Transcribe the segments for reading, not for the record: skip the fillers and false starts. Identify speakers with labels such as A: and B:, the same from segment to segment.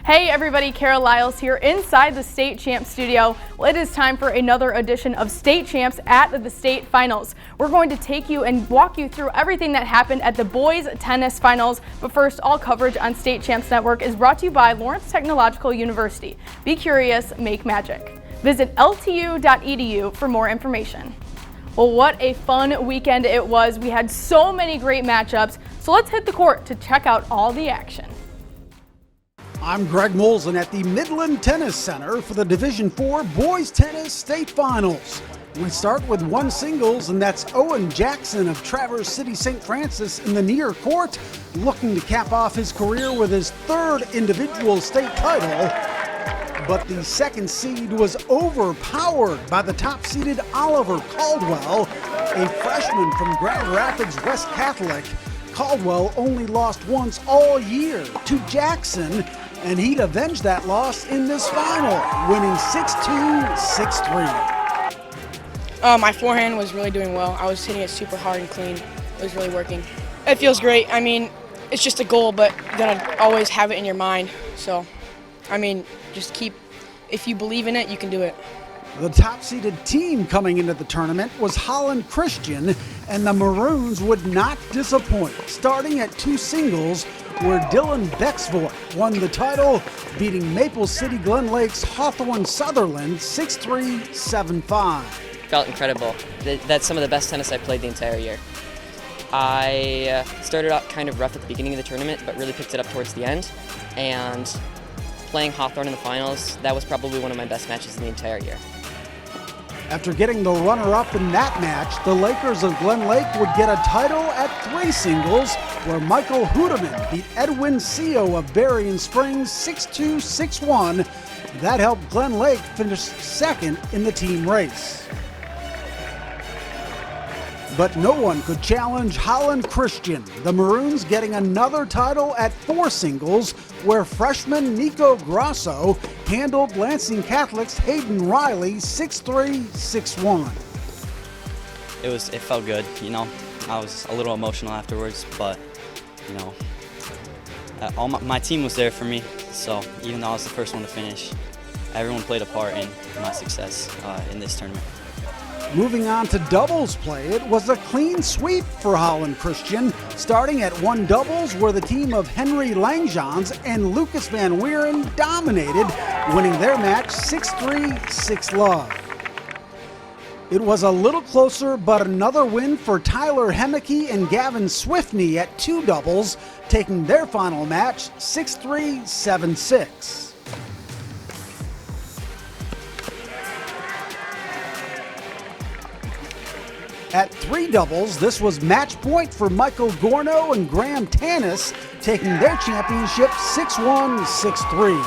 A: Hey everybody, Kara Lyles here inside the State Champs studio. Well, it is time for another edition of State Champs at the State Finals. We're going to take you and walk you through everything that happened at the boys tennis finals. But first, all coverage on State Champs Network is brought to you by Lawrence Technological University. Be curious, make magic. Visit ltu.edu for more information. Well, what a fun weekend it was. We had so many great matchups. So let's hit the court to check out all the action.
B: I'm Greg Molson at the Midland Tennis Center for the Division IV Boys Tennis State Finals. We start with one singles, and that's Owen Jackson of Traverse City St. Francis in the near court, looking to cap off his career with his third individual state title. But the second seed was overpowered by the top-seeded Oliver Caldwell, a freshman from Grand Rapids West Catholic. Caldwell only lost once all year to Jackson, and he'd avenge that loss in this final, winning 6-2, 6-3.
C: My forehand was really doing well. I was hitting it super hard and clean. It was really working. It feels great. I mean, it's just a goal, but you gotta always have it in your mind. So, I mean, just if you believe in it, you can do it.
B: The top-seeded team coming into the tournament was Holland Christian, and the Maroons would not disappoint, starting at two singles, where Dylan Bexvoort won the title, beating Maple City Glen Lake's Hawthorne Sutherland 6-3, 7-5.
D: Felt incredible. That's some of the best tennis I played the entire year. I started out kind of rough at the beginning of the tournament, but really picked it up towards the end. And playing Hawthorne in the finals, that was probably one of my best matches in the entire year.
B: After getting the runner-up in that match, the Lakers of Glen Lake would get a title at three singles, where Michael Hudeman beat Edwin Seo of Berrien Springs 6-2, 6-1. That helped Glen Lake finish second in the team race. But no one could challenge Holland Christian, the Maroons getting another title at four singles, where freshman Nico Grosso handled Lansing Catholic's Hayden Riley 6-3, 6-1.
E: It felt good, you know. I was a little emotional afterwards, but, you know, my team was there for me, so even though I was the first one to finish, everyone played a part in my success in this tournament.
B: Moving on to doubles play, it was a clean sweep for Holland Christian, starting at one doubles where the team of Henry Langjans and Lucas Van Weeren dominated, winning their match 6-3, 6-love. It was a little closer, but another win for Tyler Hemeke and Gavin Swiftney at two doubles, taking their final match 6-3, 7-6. At three doubles, this was match point for Michael Gorno and Graham Tanis, taking their championship 6-1, 6-3.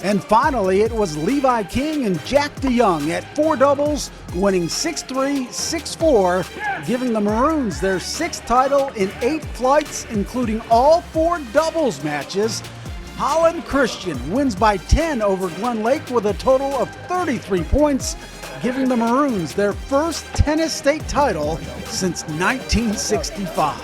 B: And finally, it was Levi King and Jack DeYoung at four doubles, winning 6-3, 6-4, giving the Maroons their sixth title in 8 flights, including all four doubles matches. Holland Christian wins by 10 over Glen Lake with a total of 33 points, giving the Maroons their first tennis state title since 1965.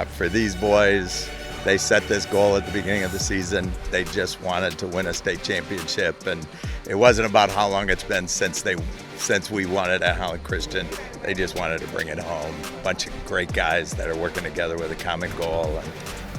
F: For these boys, they set this goal at the beginning of the season. They just wanted to win a state championship, and it wasn't about how long it's been since we won it at Holland Christian. They just wanted to bring it home. A bunch of great guys that are working together with a common goal, and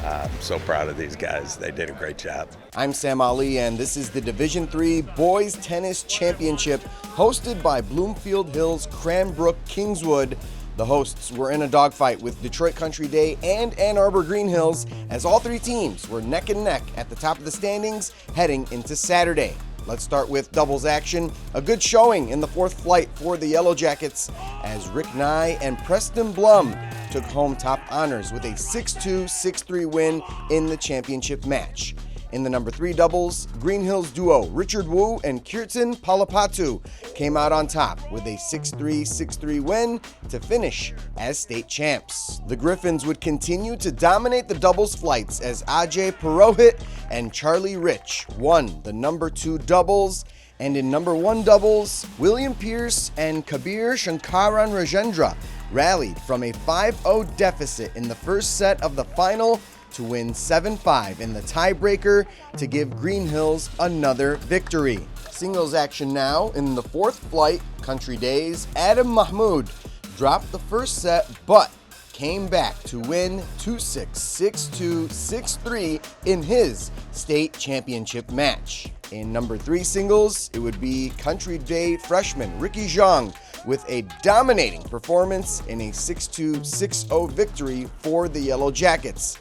F: I'm so proud of these guys. They did a great job.
G: I'm Sam Ali, and this is the Division III Boys Tennis Championship, hosted by Bloomfield Hills Cranbrook Kingswood. The hosts were in a dogfight with Detroit Country Day and Ann Arbor Greenhills, as all three teams were neck and neck at the top of the standings heading into Saturday. Let's start with doubles action. A good showing in the fourth flight for the Yellow Jackets, as Rick Nye and Preston Blum took home top honors with a 6-2, 6-3 win in the championship match. In the number 3 doubles, Greenhills duo Richard Wu and Kirtan Palapatu came out on top with a 6-3, 6-3 win to finish as state champs. The Griffins would continue to dominate the doubles flights as Ajay Purohit and Charlie Rich won the number 2 doubles. And in number 1 doubles, William Pierce and Kabir Shankaran Rajendra rallied from a 5-0 deficit in the first set of the final to win 7-5 in the tiebreaker to give Greenhills another victory. Singles action now in the fourth flight, Country Days. Adam Mahmoud dropped the first set, but came back to win 2-6, 6-2, 6-3 in his state championship match. In number 3 singles, it would be Country Day freshman Ricky Zhang with a dominating performance in a 6-2, 6-0 victory for the Yellow Jackets.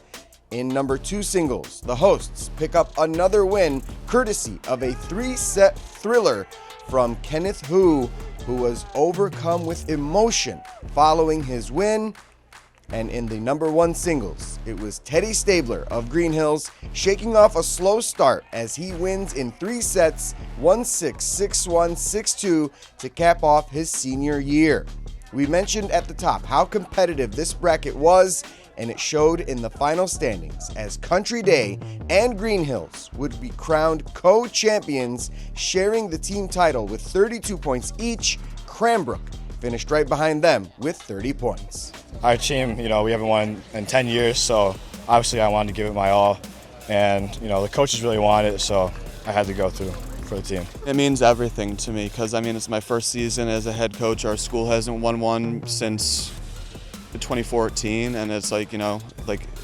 G: In number 2 singles, the hosts pick up another win courtesy of a 3-set thriller from Kenneth Hu, who was overcome with emotion following his win. And in the number 1 singles, it was Teddy Stabler of Greenhills shaking off a slow start as he wins in 3 sets, 1-6, 6-1, 6-2 to cap off his senior year. We mentioned at the top how competitive this bracket was, and it showed in the final standings as Country Day and Greenhills would be crowned co-champions, sharing the team title with 32 points each. Cranbrook finished right behind them with 30 points.
H: Our team, we haven't won in 10 years, so obviously I wanted to give it my all. And, the coaches really wanted it, so I had to go through for the team.
I: It means everything to me because, it's my first season as a head coach. Our school hasn't won one since 2014, and it's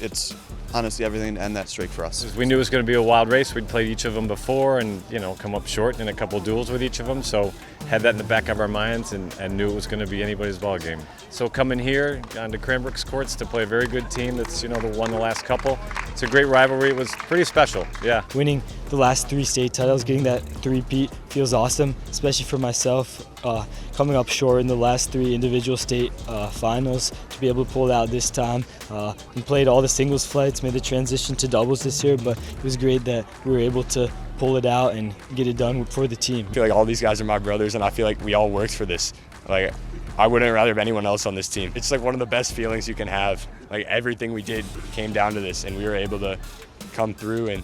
I: it's honestly everything to end that streak for us.
J: We knew it was going to be a wild race. We'd played each of them before and, come up short in a couple of duels with each of them. So had that in the back of our minds and knew it was going to be anybody's ball game. So coming here onto Cranbrook's courts to play a very good team that's, won the last couple. It's a great rivalry. It was pretty special, yeah.
K: Winning the last 3 state titles, getting that three-peat feels awesome, especially for myself. Coming up short in the last 3 individual state finals, to be able to pull it out this time. We played all the singles flights, made the transition to doubles this year, but it was great that we were able to pull it out and get it done for the team.
H: I feel like all these guys are my brothers, and I feel like we all worked for this. I wouldn't rather have anyone else on this team. It's one of the best feelings you can have. Everything we did came down to this, and we were able to come through and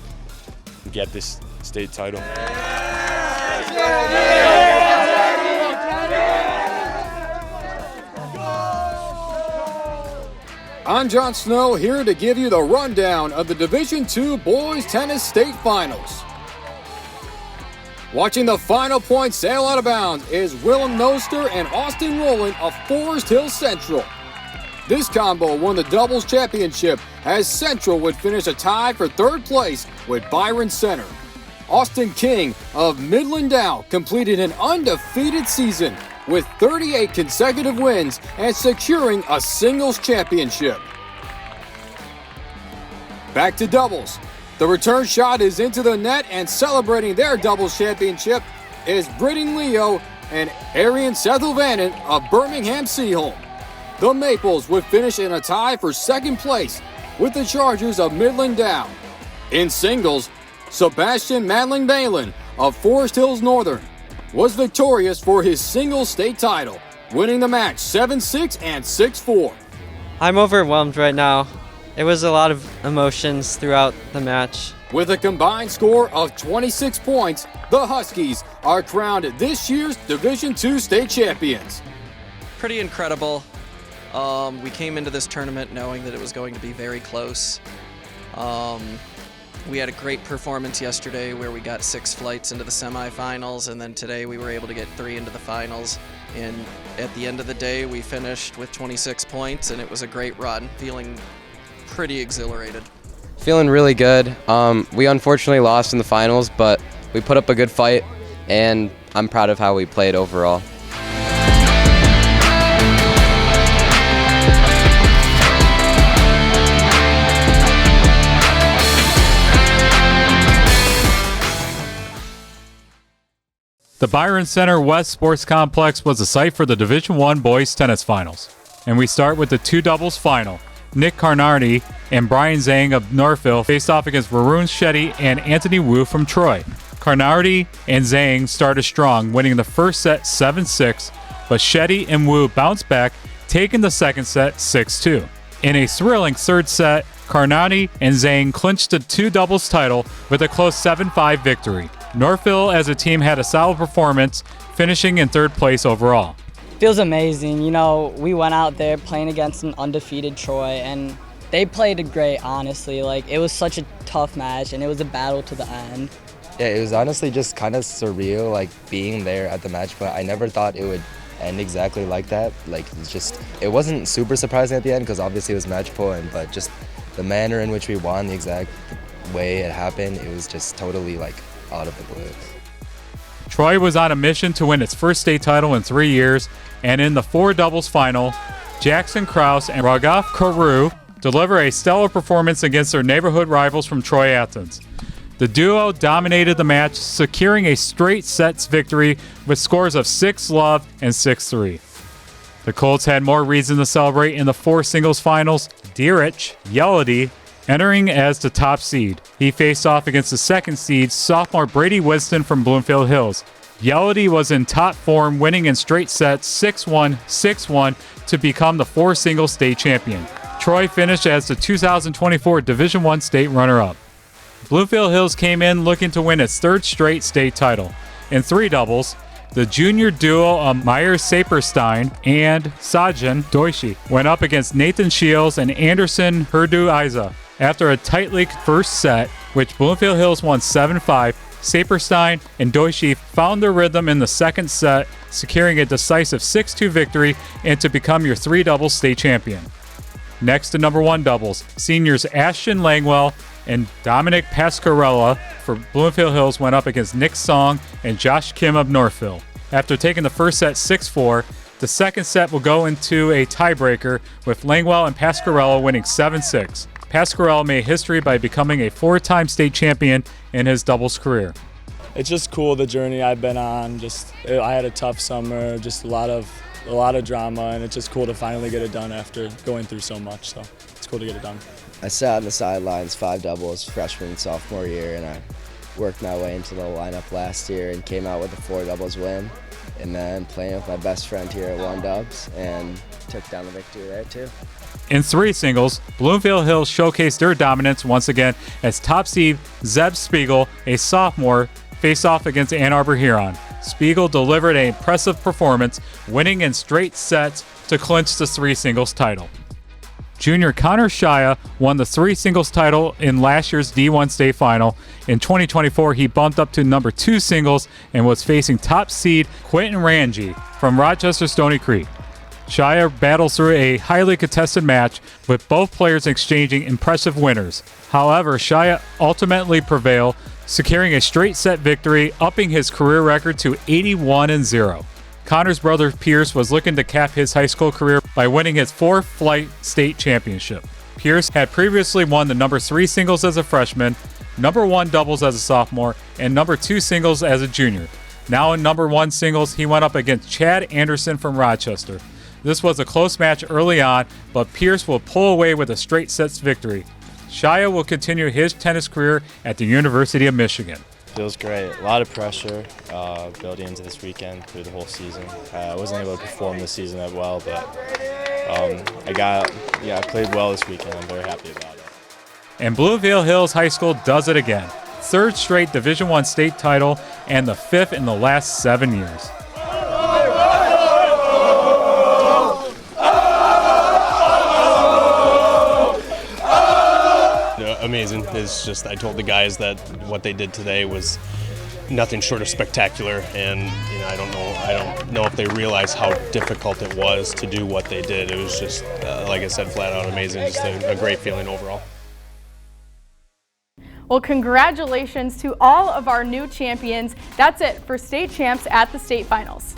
H: get this state title.
L: I'm John Snow, here to give you the rundown of the Division II Boys Tennis State Finals. Watching the final point sail out of bounds is Willem Noster and Austin Rowland of Forest Hill Central. This combo won the doubles championship as Central would finish a tie for 3rd place with Byron Center. Austin King of Midland Dow completed an undefeated season with 38 consecutive wins and securing a singles championship. Back to doubles. The return shot is into the net, and celebrating their doubles championship is Britton Leo and Arian Sethelvanen of Birmingham Seaholm. The Maples would finish in a tie for 2nd place with the Chargers of Midland Dow. In singles, Sebastian Madling-Balin of Forest Hills Northern was victorious for his single state title, winning the match 7-6 and 6-4.
M: I'm overwhelmed right now. It was a lot of emotions throughout the match.
L: With a combined score of 26 points, the Huskies are crowned this year's Division II state champions.
N: Pretty incredible. We came into this tournament knowing that it was going to be very close. We had a great performance yesterday where we got 6 flights into the semifinals, and then today we were able to get 3 into the finals. And at the end of the day, we finished with 26 points, and it was a great run, feeling pretty exhilarated.
O: Feeling really good. We unfortunately lost in the finals, but we put up a good fight, and I'm proud of how we played overall.
P: The Byron Center West Sports Complex was the site for the Division I Boys Tennis Finals. And we start with the 2 doubles final. Nick Carnardi and Brian Zhang of Northville faced off against Varun Shetty and Anthony Wu from Troy. Carnardi and Zhang started strong, winning the first set 7-6, but Shetty and Wu bounced back, taking the second set 6-2. In a thrilling third set, Carnardi and Zhang clinched the 2 doubles title with a close 7-5 victory. Northville as a team had a solid performance, finishing in 3rd place overall.
Q: Feels amazing. We went out there playing against an undefeated Troy, and They played great, honestly. Like, it was such a tough match, and it was a battle to the end.
R: Yeah, it was honestly just kind of surreal, like being there at the match point. I never thought it would end exactly like that. Like, it wasn't super surprising at the end because obviously it was match point, but just the manner in which we won, the exact way it happened, it was just totally like out of the blue.
P: Troy was on a mission to win its first state title in 3 years, and in the 4 doubles final, Jackson Krause and Raghav Karu deliver a stellar performance against their neighborhood rivals from Troy, Athens. The duo dominated the match, securing a straight sets victory with scores of 6-love and 6-3. The Colts had more reason to celebrate in the 4 singles finals. Dierich Yelady entering as the top seed. He faced off against the 2nd seed, sophomore Brady Wiston from Bloomfield Hills. Yelady was in top form, winning in straight sets 6-1, 6-1 to become the 4 singles state champion. Troy finished as the 2024 Division I state runner-up. Bloomfield Hills came in looking to win its 3rd straight state title. In 3 doubles, the junior duo of Meyer Saperstein and Sajin Doishi went up against Nathan Shields and Anderson Herdu Isa. After a tightly first set, which Bloomfield Hills won 7-5, Saperstein and Doishi found their rhythm in the 2nd set, securing a decisive 6-2 victory and to become your 3 doubles state champion. Next to number 1 doubles, seniors Ashton Langwell and Dominic Pascarella for Bloomfield Hills went up against Nick Song and Josh Kim of Northville. After taking the first set 6-4, the 2nd set will go into a tiebreaker with Langwell and Pascarella winning 7-6. Pascarella made history by becoming a 4-time state champion in his doubles career.
K: It's just cool, the journey I've been on. I had a tough summer, just a lot of drama, and it's just cool to finally get it done after going through so much. So it's cool to get it done.
S: I sat on the sidelines 5 doubles freshman and sophomore year, and I worked my way into the lineup last year and came out with a 4 doubles win, and then playing with my best friend here at 1 dubs and took down the victory there too.
P: In 3 singles, Bloomfield Hills showcased their dominance once again as top seed Zeb Spiegel, a sophomore, faced off against Ann Arbor Huron. Spiegel delivered an impressive performance, winning in straight sets to clinch the 3 singles title. Junior Connor Shia won the 3 singles title in last year's D1 state final. In 2024, he bumped up to number 2 singles and was facing top seed Quentin Rangi from Rochester Stony Creek. Shia battles through a highly contested match with both players exchanging impressive winners. However, Shia ultimately prevailed, securing a straight set victory, upping his career record to 81-0. Connor's brother Pierce was looking to cap his high school career by winning his 4th flight state championship. Pierce had previously won the number 3 singles as a freshman, number 1 doubles as a sophomore, and number 2 singles as a junior. Now in number 1 singles, he went up against Chad Anderson from Rochester. This was a close match early on, but Pierce will pull away with a straight sets victory. Shia will continue his tennis career at the University of Michigan.
T: Feels great. A lot of pressure building into this weekend through the whole season. I wasn't able to perform this season that well, but I played well this weekend. I'm very happy about it.
P: And Bloomfield Hills High School does it again. 3rd straight Division I state title and the 5th in the last 7 years.
U: Amazing. It's just, I told the guys that what they did today was nothing short of spectacular, and I don't know if they realize how difficult it was to do what they did. It was just, like I said, flat out amazing. Just a great feeling overall.
A: Well, congratulations to all of our new champions. That's it for State Champs at the State Finals.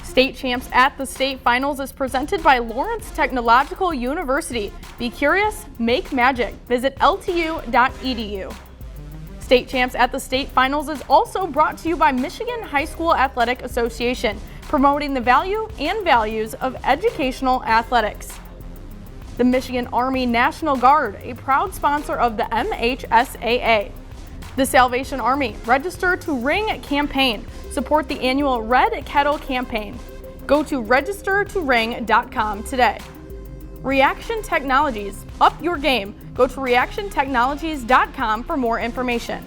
A: State Champs at the State Finals is presented by Lawrence Technological University. Be curious, make magic. Visit ltu.edu. State Champs at the State Finals is also brought to you by Michigan High School Athletic Association, promoting the value and values of educational athletics. The Michigan Army National Guard, a proud sponsor of the MHSAA. The Salvation Army Register to Ring campaign. Support the annual Red Kettle campaign. Go to registertoring.com today. Reaction Technologies, up your game. Go to reactiontechnologies.com for more information.